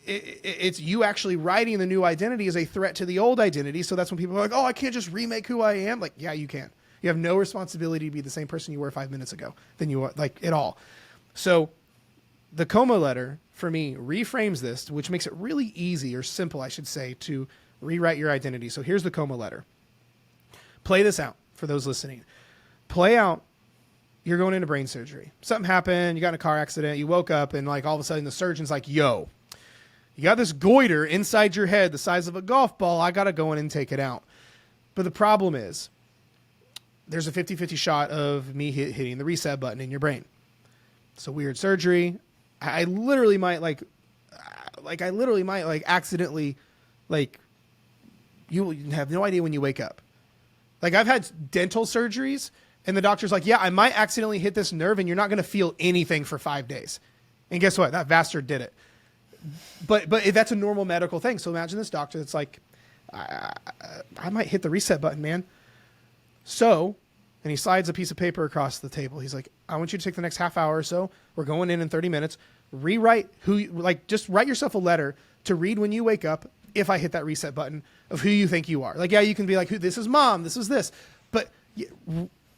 it's you actually writing the new identity is a threat to the old identity. So that's when people are like, oh, I can't just remake who I am. Like, yeah, you can. You have no responsibility to be the same person you were 5 minutes ago than you are, like, at all. So the coma letter for me reframes this, which makes it really easy, or simple, I should say, to rewrite your identity. So here's the coma letter. Play this out for those listening. Play out, you're going into brain surgery. Something happened, you got in a car accident, you woke up, and like all of a sudden the surgeon's like, yo, you got this goiter inside your head the size of a golf ball. I got to go in and take it out. But the problem is there's a 50-50 shot of me hitting the reset button in your brain. It's a weird surgery. I literally might accidentally, like, you have no idea when you wake up. Like, I've had dental surgeries and the doctor's like, yeah, I might accidentally hit this nerve and you're not going to feel anything for 5 days. And guess what? That bastard did it. But that's a normal medical thing. So imagine this doctor that's like, I might hit the reset button, man. So, and he slides a piece of paper across the table. He's like, I want you to take the next half hour or so. We're going in 30 minutes. Rewrite just write yourself a letter to read when you wake up if I hit that reset button of who you think you are. Like, yeah, you can be like, this is mom, this is this. But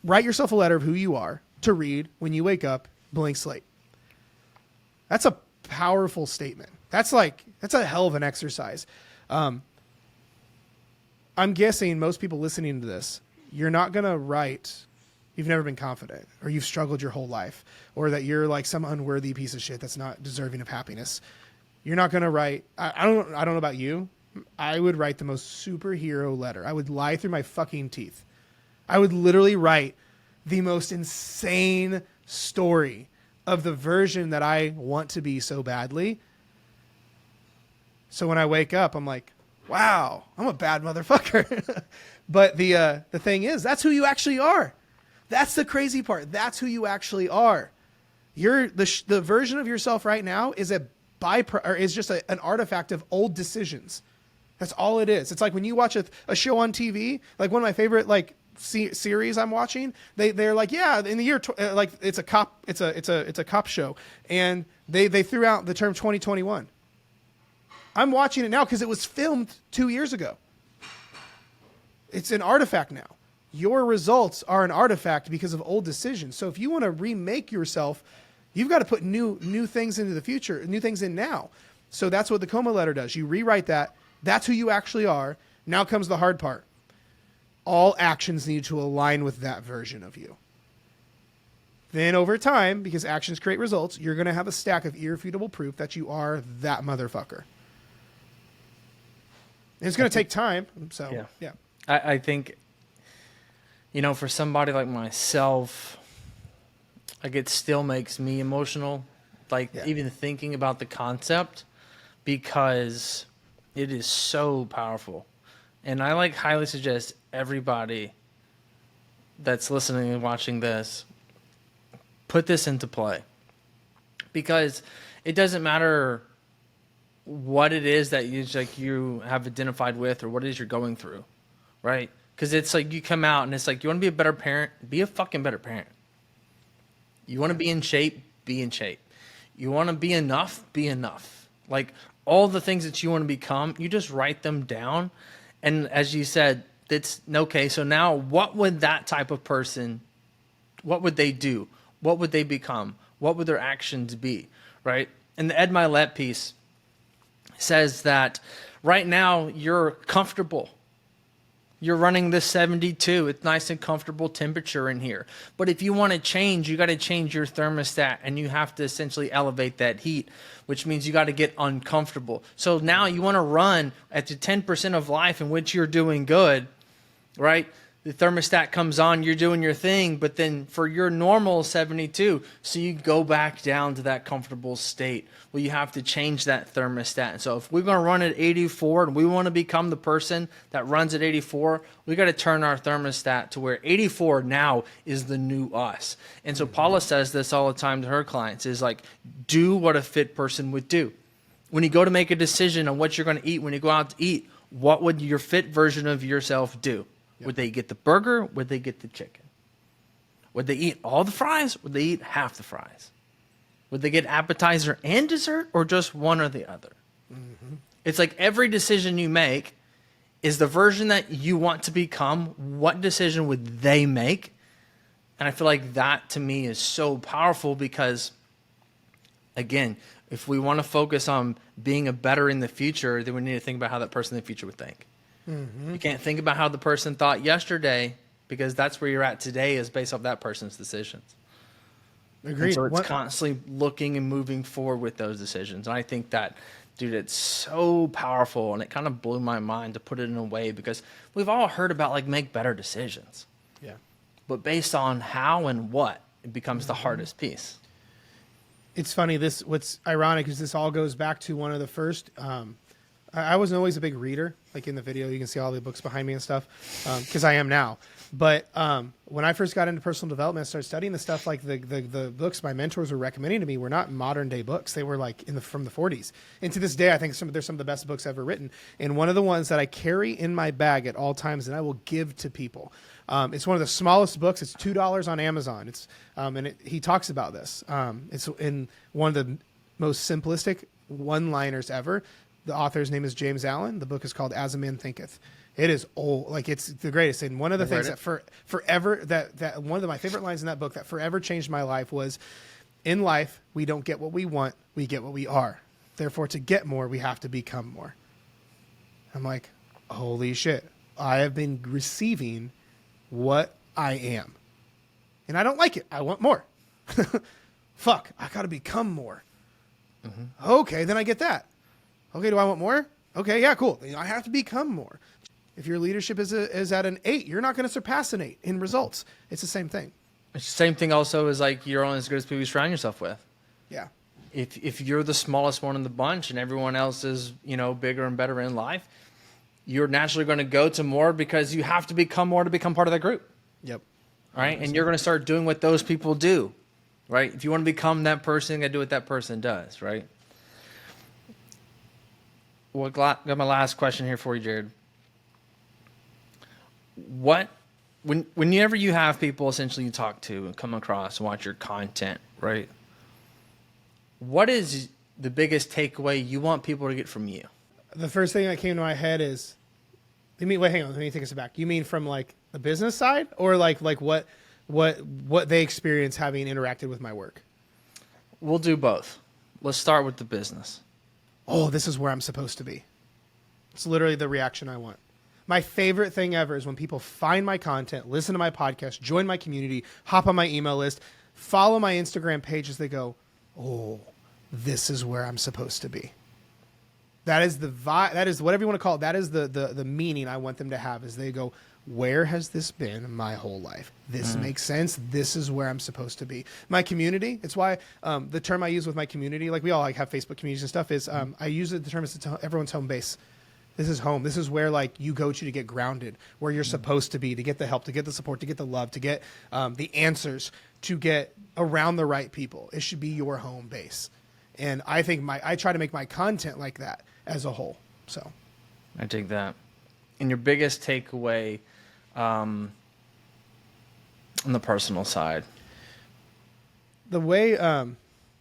write yourself a letter of who you are to read when you wake up blank slate. That's a powerful statement. That's a hell of an exercise. I'm guessing most people listening to this, you're not going to write, you've never been confident, or you've struggled your whole life, or that you're like some unworthy piece of shit that's not deserving of happiness. You're not going to write, I don't know about you. I would write the most superhero letter. I would lie through my fucking teeth. I would literally write the most insane story of the version that I want to be so badly. So when I wake up, I'm like, wow, I'm a bad motherfucker. But the thing is, that's who you actually are. That's the crazy part. That's who you actually are. You're the version of yourself right now is is just an artifact of old decisions. That's all it is. It's like when you watch a show on TV, like one of my favorite series I'm watching, they're like, yeah, in the year like it's a cop show, and they threw out the term 2021. I'm watching it now because it was filmed 2 years ago. It's an artifact now. Your results are an artifact because of old decisions. So if you want to remake yourself, you've got to put new things into the future, new things in now. So that's what the coma letter does. You rewrite that. That's who you actually are. Now comes the hard part. All actions need to align with that version of you. Then over time, because actions create results, you're going to have a stack of irrefutable proof that you are that motherfucker. And it's going to take time. So, yeah. I think, for somebody like myself, like it still makes me emotional, even thinking about the concept, because it is so powerful. And I highly suggest everybody that's listening and watching this, put this into play, because it doesn't matter what it is that you have identified with, or what it is you're going through, right? Because it's like you come out and it's like, you want to be a better parent, be a fucking better parent. You want to be in shape, be in shape. You want to be enough, be enough. Like all the things that you want to become, you just write them down. And as you said, it's okay. So now what would that type of person, what would they do? What would they become? What would their actions be? Right? And the Ed Milet piece says that right now you're comfortable. You're running this 72. It's nice and comfortable temperature in here. But if you want to change, you got to change your thermostat, and you have to essentially elevate that heat, which means you got to get uncomfortable. So now you want to run at the 10% of life in which you're doing good, right? The thermostat comes on, you're doing your thing, but then for your normal 72, so you go back down to that comfortable state. Well, you have to change that thermostat. And so if we're going to run at 84 and we want to become the person that runs at 84, we got to turn our thermostat to where 84 now is the new us. And so Paula says this all the time to her clients, is like, do what a fit person would do. When you go to make a decision on what you're going to eat, when you go out to eat, what would your fit version of yourself do? Yep. Would they get the burger? Would they get the chicken? Would they eat all the fries? Would they eat half the fries? Would they get appetizer and dessert, or just one or the other? Mm-hmm. It's like every decision you make is the version that you want to become. What decision would they make? And I feel like that to me is so powerful, because again, if we want to focus on being a better in the future, then we need to think about how that person in the future would think. Mm-hmm. You can't think about how the person thought yesterday, because that's where you're at today is based off that person's decisions. Agreed. And so it's constantly looking and moving forward with those decisions. And I think that, dude, it's so powerful, and it kind of blew my mind to put it in a way, because we've all heard about make better decisions. Yeah. But based on how and what, it becomes the hardest piece. It's funny, what's ironic is this all goes back to one of the first, I wasn't always a big reader. Like in the video, you can see all the books behind me and stuff, because I am now. But when I first got into personal development, I started studying the stuff, like the books my mentors were recommending to me were not modern day books. They were from the 40s. And to this day, I think they're some of the best books ever written. And one of the ones that I carry in my bag at all times and I will give to people. It's one of the smallest books. It's $2 on Amazon. It's he talks about this. It's in one of the most simplistic one-liners ever. The author's name is James Allen. The book is called As a Man Thinketh. It is old, it's the greatest. And one of the things that forever, that one of my favorite lines in that book that forever changed my life was, In life, we don't get what we want, we get what we are. Therefore, to get more, we have to become more. I'm like, holy shit. I have been receiving what I am. And I don't like it. I want more. Fuck, I got to become more. Mm-hmm. Okay, then I get that. Okay, do I want more? Okay, yeah, cool. I have to become more. If your leadership is at an 8, you're not going to surpass an 8 in results. It's the same thing. It's the same thing also as like you're only as good as people you surround yourself with. Yeah. If you're the smallest one in the bunch and everyone else is, bigger and better in life, you're naturally going to go to more because you have to become more to become part of that group. Yep. Right? 100%. And you're going to start doing what those people do. Right? If you want to become that person, you got to do what that person does. Right? Well, got my last question here for you, Jared. Whenever you have people essentially you talk to and come across and watch your content, right? What is the biggest takeaway you want people to get from you? The first thing that came to my head is, wait, hang on, let me take us back. You mean from like the business side, or like what they experience having interacted with my work? We'll do both. Let's start with the business. Oh, this is where I'm supposed to be. It's literally the reaction I want. My favorite thing ever is when people find my content, listen to my podcast, join my community, hop on my email list, follow my Instagram page as they go, oh, this is where I'm supposed to be. That is the vibe. That is whatever you want to call it. That is the meaning I want them to have as they go, where has this been my whole life? This makes sense. This is where I'm supposed to be. My community, it's why the term I use with my community, like we all have Facebook communities and stuff, is I use it, the term is everyone's home base. This is home. This is where like you go to get grounded, where you're supposed to be, to get the help, to get the support, to get the love, to get the answers, to get around the right people. It should be your home base. And I think I try to make my content like that as a whole. So I dig that. And your biggest takeaway on the personal side? The way,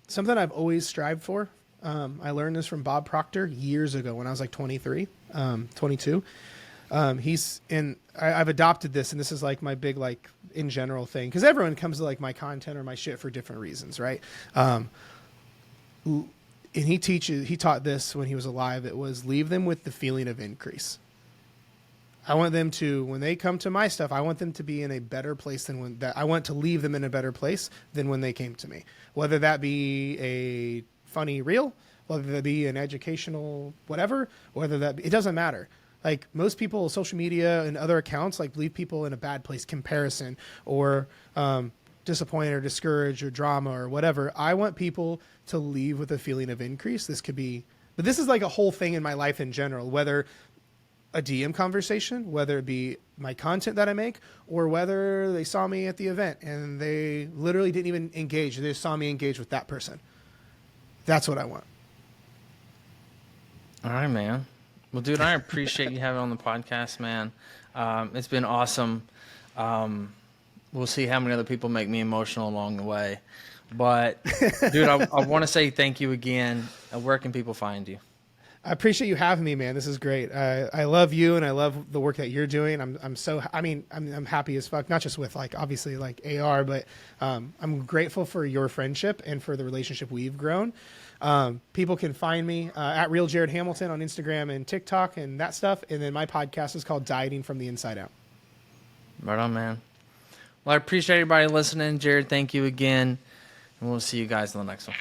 something I've always strived for, I learned this from Bob Proctor years ago when I was like 23, 22. I've adopted this, and this is like my big, like in general thing. Cause everyone comes to like my content or my shit for different reasons. Right. And he taught this when he was alive. It was leave them with the feeling of increase. I want them to, when they come to my stuff, I want them to be in a better place I want to leave them in a better place than when they came to me. Whether that be a funny reel, whether that be an educational whatever, it doesn't matter. Like most people, social media and other accounts, like leave people in a bad place, comparison or disappointed or discouraged or drama or whatever. I want people to leave with a feeling of increase. But this is like a whole thing in my life in general, whether a DM conversation, whether it be my content that I make, or whether they saw me at the event and they literally didn't even engage. They just saw me engage with that person. That's what I want. All right, man. Well, dude, I appreciate you having on the podcast, man. It's been awesome. We'll see how many other people make me emotional along the way. But, dude, I want to say thank you again. Where can people find you? I appreciate you having me, man. This is great. I love you, and I love the work that you're doing. I'm happy as fuck. Not just with like obviously like AR, but I'm grateful for your friendship and for the relationship we've grown. People can find me at Real Jared Hamilton on Instagram and TikTok and that stuff. And then my podcast is called Dieting from the Inside Out. Right on, man. Well, I appreciate everybody listening. Jared, thank you again, and we'll see you guys in the next one.